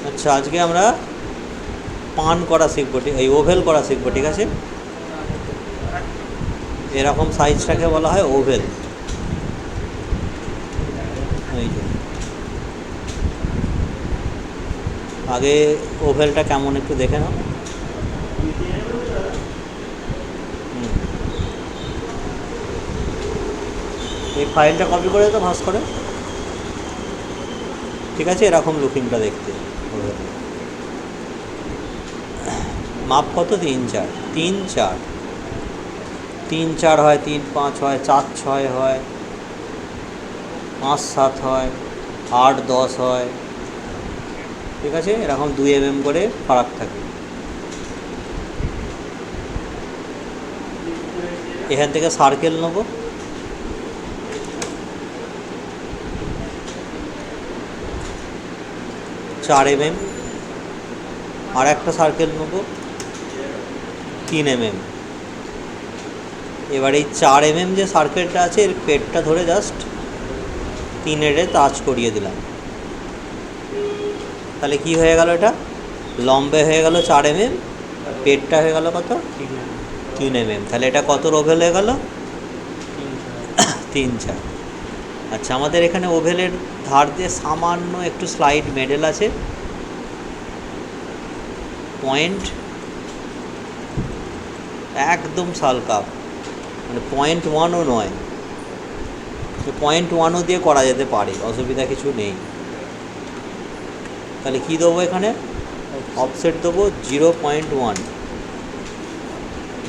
আচ্ছা, আজকে আমরা পান করা শিখবো, এই ওভেল করা শিখবো, ঠিক আছে? এরকম সাইজটাকে বলা হয় ওভেল। এই যে আগে ওভেলটা কেমন একটু দেখে নাও। এই ফাইলটা কপি করে তো ভাঁজ করে, ঠিক আছে? এরকম লুকিংটা দেখতে ওভেল। মাপ কত? 3-4, 3-4, 3-4 হয়, 3-5 হয়, 4-6 হয়, 5-7 হয়, 8-10 হয়, ঠিক আছে? এরকম 2 mm করে ফারাক থাকে। এখান থেকে সার্কেল নেবো, 4 mm, আর একটা সার্কেল নেবো 3 mm। এবার এই 4 mm যে সার্কেলটা আছে এর পেটটা ধরে জাস্ট 3 টাচ করিয়ে দিলাম, তাহলে কি হয়ে গেল? এটা লম্বে হয়ে গেল 4 mm, পেটটা হয়ে গেল কত? 3 mm। তাহলে এটা কত ওভেল হয়ে গেল? 3-4। আচ্ছা, আমাদের এখানে ওভেলের ধার দিয়ে সামান্য একটু স্লাইড মেডেল আছে, পয়েন্ট একদম সালকাপ, মানে 0.1ও নয়, 0.1ও দিয়ে করা যেতে পারে, অসুবিধা কিছু নেই। তাহলে কী দেবো এখানে? অফসেট দেবো 0.1,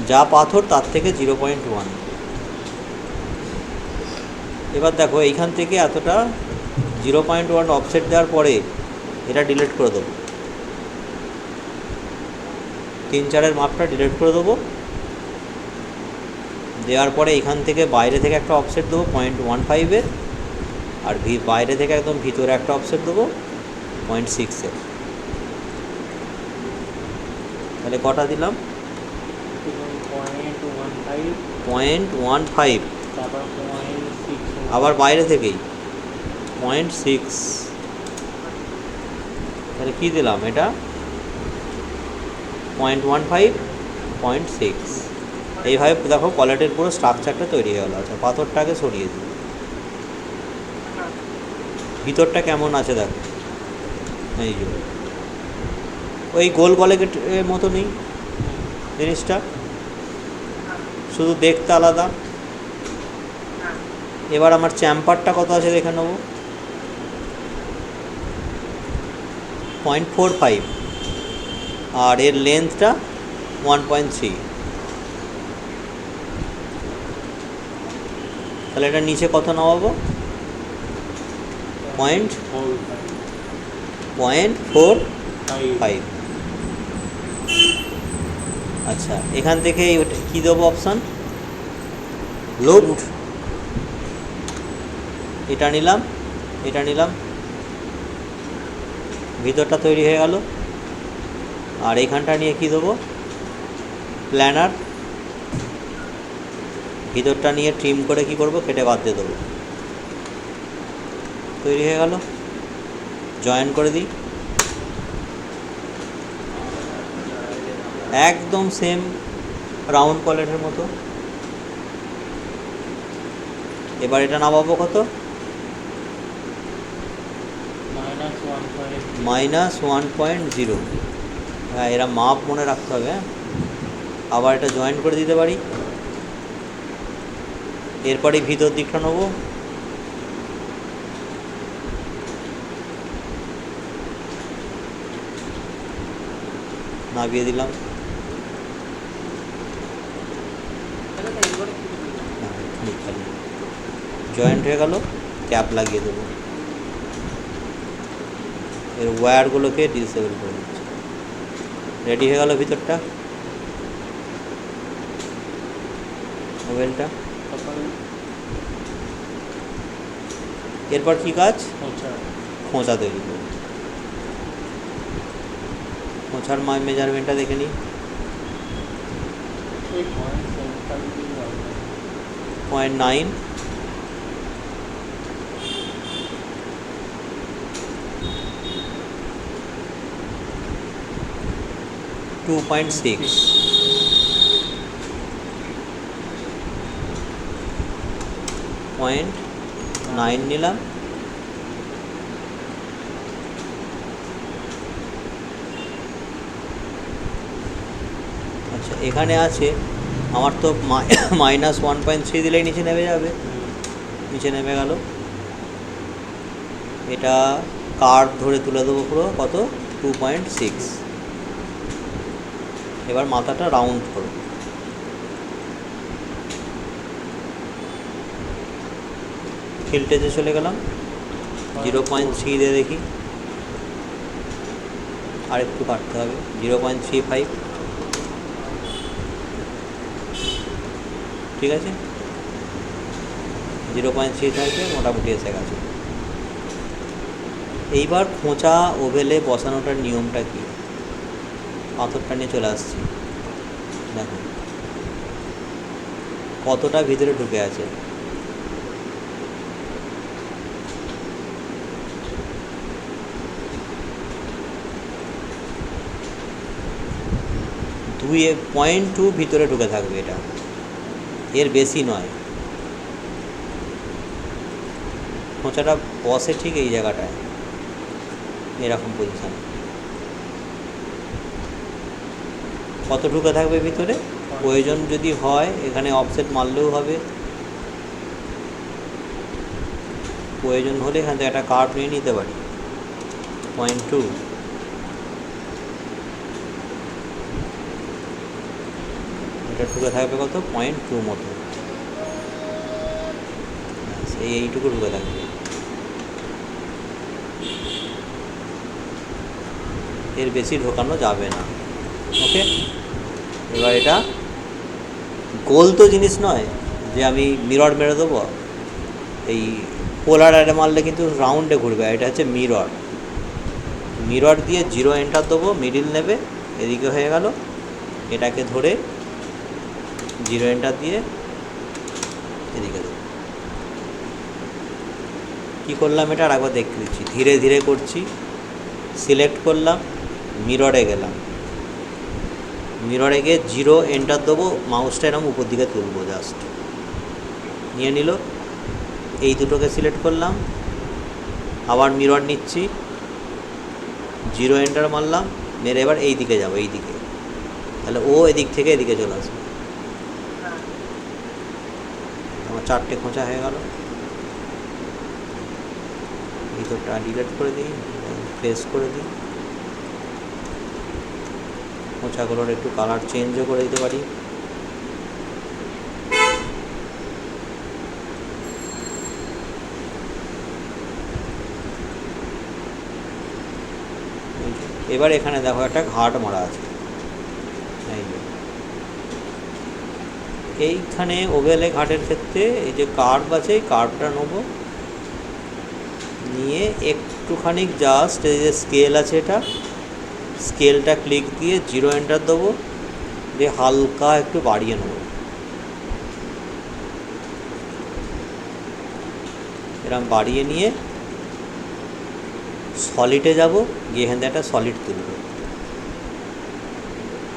যা পাথর তার থেকে 0.1। এবার দেখো এইখান থেকে এতটা 0.1 অফসেট দেওয়ার পরে এটা ডিলিট করে দেবো, 3-4-এর মাপটা ডিলিট করে দেবো। দেওয়ার পরে এখান থেকে বাইরে থেকে একটা অফসেট দেবো 0.15-এর, আর বাইরে থেকে একদম ভিতরে একটা অফসেট দেবো 0.6-এর। তাহলে কটা দিলাম? 0.15, আবার বাইরে থেকেই 0.6। তাহলে কী দিলাম? এটা 0.15, 0.6। এইভাবে দেখো কলেটের পুরো স্ট্রাকচারটা তৈরি হয়ে গেল। আচ্ছা, পাথরটাকে সরিয়ে দিই, ভিতরটা কেমন আছে দেখো। এই যে ওই গোল কলেটের মতো নেই জিনিসটা, শুধু দেখতে আলাদা। এবার আমার চ্যাম্পারটা কত আছে দেখে নেবো, 0.45, আর এর লেন্থটা 1.3। তাহলে এটা নিচে কত নামাবো? 0.45। আচ্ছা, এখান থেকে কী দেবো অপশান? লুট। এটা নিলাম, এটা নিলাম, ভিতরটা তৈরি হয়ে গেল। আর এইখানটা নিয়ে কী দেবো? প্ল্যানার। ভিতরটা নিয়ে ট্রিম করে কি করব? কেটে বাদ দিয়ে দেবো, তৈরি হয়ে গেল। জয়েন করে দিই, একদম সেম রাউন্ড কলেটের মতো। এবার এটা নামাবো কত? -1.0। হ্যাঁ, এরা মাপ মনে রাখতে হবে। হ্যাঁ, আবার এটা জয়েন করে দিতে পারি। এরপরে ভিতর দিকটা নেবো, নামিয়ে দিলাম। জয়েন্ট হয়ে গেল, ক্যাপ লাগিয়ে দেবো। এর ওয়্যারগুলোকে ডিসেবল করে দিচ্ছি। রেডি হয়ে গেল ভিতরটা, মোবাইলটা। এরপর কি কাজ? খোঁচা তৈরি করব। খোঁচার মেজারমেন্টটা দেখে নিই, 0.9। 2.6, .9 নিলাম। আচ্ছা, এখানে আছে আমার তো -1.3 দিলেই নিচে নেমে যাবে, নিচে নেমে গেল। এটা কার্ভ ধরে তুলে দেবো পুরো, কত 2.6। এবার মাথাটা রাউন্ড করো, ফিল্টেজে চলে গেলাম, 0.3 দিয়ে দেখি, আর একটু কাটতে হবে, 0.35, ঠিক আছে, 0.3 থাকবে, মোটামুটি এসে গেছে। এইবার খোঁচা ওভেলে বসানোটার নিয়মটা কি, পাথরটা নিয়ে চলে আসছি, দেখো কতটা ভিতরে ঢুকে আছে। দুই 0.2 ভিতরে ঢুকে থাকবে, এটা এর বেশি নয়। খোঁচাটা বসে ঠিক এই জায়গাটায়, এরকম পজিশন। কত ঢুকে থাকবে ভিতরে, প্রয়োজন যদি হয় এখানে অফসেট মারলেও হবে, প্রয়োজন হলে এখান থেকে একটা কার্ভ নিয়ে নিতে পারি, 0.2। এটা ঢুকে থাকবে কত, 0.2 মতো, এইটুকু ঢুকে থাকবে, এর বেশি ঢোকানো যাবে না। ওকে, এবার এটা গোল তো জিনিস নয় যে আমি মিরর মেরে দেবো, এই পোলার আরে মারলে কিন্তু রাউন্ডে ঘুরবে, এটা হচ্ছে মিরর। মিরর দিয়ে 0 এন্টার দেবো, মিডিল নেবে, এদিকে হয়ে গেল। এটাকে ধরে 0 এন্টার দিয়ে এদিকে দেবো। কী করলাম এটা আর একবার দেখতে দিচ্ছি, ধীরে ধীরে করছি। সিলেক্ট করলাম, মিররে গেলাম, মিররে গিয়ে 0 এন্টার দেবো, মাউসটা এরকম উপর দিকে তুলবো, জাস্ট নিয়ে নিল। এই দুটোকে সিলেক্ট করলাম, আবার মিরর নিচ্ছি, 0 এন্টার মারলাম, মেরে এবার এই দিকে যাবো, এই দিকে, তাহলে ও এদিক থেকে এদিকে চলে আসবে। আমার 4টে খোঁচা হয়ে গেল। ভিতরটা ডিলিট করে দিই, প্রেস করে দিই, খোঁচাগুলোর একটু কালার চেঞ্জও করে দিতে পারি। এবার এখানে দেখো একটা ঘাট মারা আছে, এইখানে ওভেলে ঘাটের ক্ষেত্রে এই যে কার্ভ আছে, এই কার্ভটা নেবো, নিয়ে একটুখানি জাস্ট এই যে স্কেল আছে, এটা স্কেলটা ক্লিক দিয়ে 0 এন্টার দেবো, দিয়ে হালকা একটু বাড়িয়ে নেব, এরকম বাড়িয়ে নিয়ে সলিডে যাব, গিয়ে এখান থেকে একটা সলিড তুলব,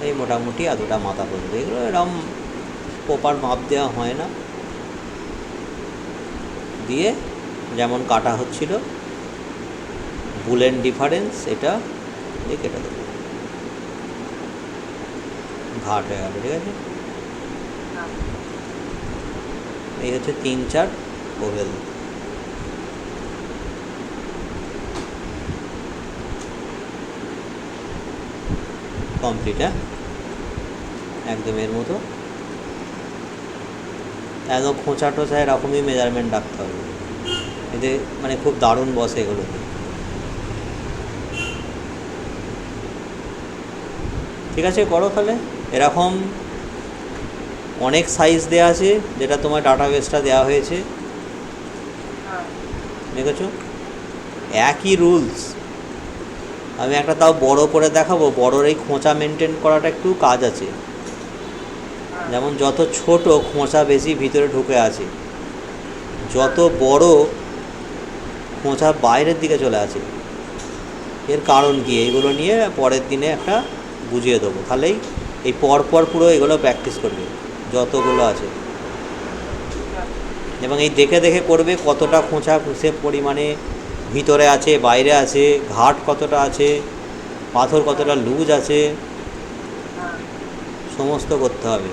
এই মোটামুটি এতটা মাথা পড়বে। এগুলো এরকম প্রপার মাপ দেওয়া হয় না, দিয়ে যেমন কাটা হচ্ছিল বুলেন ডিফারেন্স, এটা দিয়ে কেটে দেবো, ঘাট হয়ে গেল। ঠিক আছে, এই হচ্ছে 3-4 ওভেল। কমপ্লিট, হ্যাঁ, একদম এর মতো। একদম খোঁচা টোঁচা এরকমই মেজারমেন্ট রাখতে হবে, এতে মানে খুব দারুণ বসে এগুলোতে। ঠিক আছে, করো তাহলে। এরকম অনেক সাইজ দেওয়া আছে, যেটা তোমার ডাটাবেসটা দেওয়া হয়েছে, দেখেছো, একই রুলস। আমি একটা তাও বড় করে দেখাবো, বড়োর এই খোঁচা মেনটেন করাটা একটু কাজ আছে। যেমন যত ছোট খোঁচা বেশি ভিতরে ঢুকে আছে, যত বড় খোঁচা বাইরের দিকে চলে আছে। এর কারণ কি, এইগুলো নিয়ে পরের দিনে একটা বুঝিয়ে দেবো, তাহলেই এই পরপর পুরো এগুলো প্র্যাকটিস করবে যতগুলো আছে, এবং এই দেখে দেখে করবে কতটা খোঁচা সে পরিমাণে ভিতরে আছে বাইরে আছে, ঘাট কতটা আছে, পাথর কতটা লুজ আছে, সমস্ত করতে হবে।